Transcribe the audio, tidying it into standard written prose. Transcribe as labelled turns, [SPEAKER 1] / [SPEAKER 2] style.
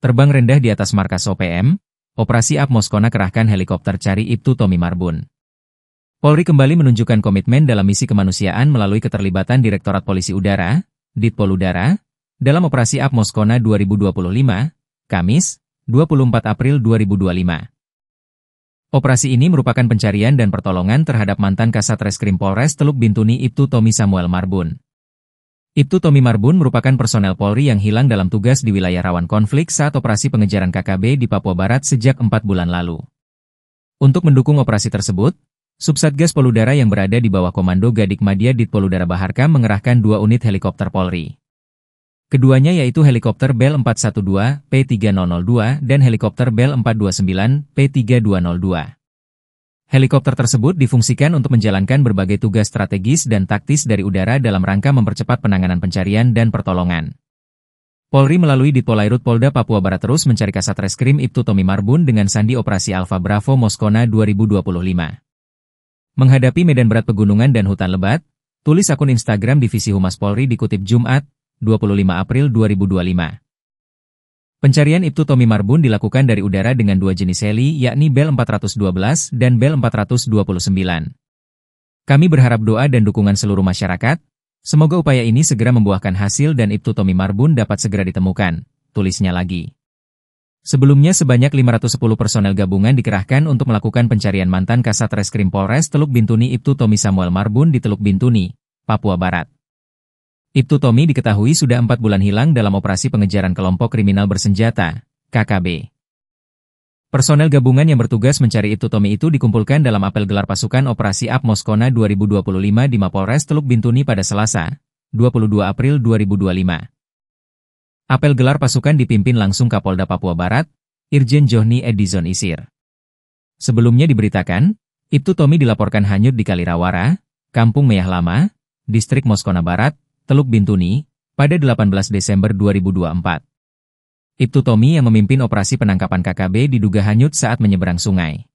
[SPEAKER 1] Terbang rendah di atas markas OPM, Operasi Up Moskona kerahkan helikopter cari Ibtu Tommy Marbun. Polri kembali menunjukkan komitmen dalam misi kemanusiaan melalui keterlibatan Direktorat Polisi Udara, Ditpol Udara, dalam Operasi Up Moskona 2025, Kamis, 24 April 2025. Operasi ini merupakan pencarian dan pertolongan terhadap mantan Kasat Reskrim Polres Teluk Bintuni Ibtu Tommy Samuel Marbun. Ibtu Tommy Marbun merupakan personel Polri yang hilang dalam tugas di wilayah rawan konflik saat operasi pengejaran KKB di Papua Barat sejak 4 bulan lalu. Untuk mendukung operasi tersebut, Subsatgas Poludara yang berada di bawah Komando Gadikmadia Ditpol Udara Baharkam mengerahkan 2 unit helikopter Polri. Keduanya yaitu helikopter Bell 412 P3002 dan helikopter Bell 429 P3202. Helikopter tersebut difungsikan untuk menjalankan berbagai tugas strategis dan taktis dari udara dalam rangka mempercepat penanganan pencarian dan pertolongan. Polri melalui Ditpolairut Polda Papua Barat terus mencari Kasat Reskrim Ibtu Tommy Marbun dengan sandi Operasi Alfa Bravo Moskona 2025. Menghadapi medan berat pegunungan dan hutan lebat, tulis akun Instagram Divisi Humas Polri dikutip Jumat, 25 April 2025. Pencarian Ibtu Tommy Marbun dilakukan dari udara dengan 2 jenis heli yakni Bell 412 dan Bell 429. Kami berharap doa dan dukungan seluruh masyarakat, semoga upaya ini segera membuahkan hasil dan Ibtu Tommy Marbun dapat segera ditemukan, tulisnya lagi. Sebelumnya sebanyak 510 personel gabungan dikerahkan untuk melakukan pencarian mantan Kasat Reskrim Polres Teluk Bintuni Ibtu Tommy Samuel Marbun di Teluk Bintuni, Papua Barat. Ibtu Tommy diketahui sudah 4 bulan hilang dalam operasi pengejaran kelompok kriminal bersenjata, KKB. Personel gabungan yang bertugas mencari Ibtu Tommy itu dikumpulkan dalam apel gelar pasukan Operasi Up Moskona 2025 di Mapolres Teluk Bintuni pada Selasa, 22 April 2025. Apel gelar pasukan dipimpin langsung Kapolda Papua Barat, Irjen Johni Edison Isir. Sebelumnya diberitakan, Ibtu Tommy dilaporkan hanyut di Kalirawara, Kampung Meyah Lama, Distrik Moskona Barat, Teluk Bintuni, pada 18 Desember 2024. Ibtu Tommy yang memimpin operasi penangkapan KKB diduga hanyut saat menyeberang sungai.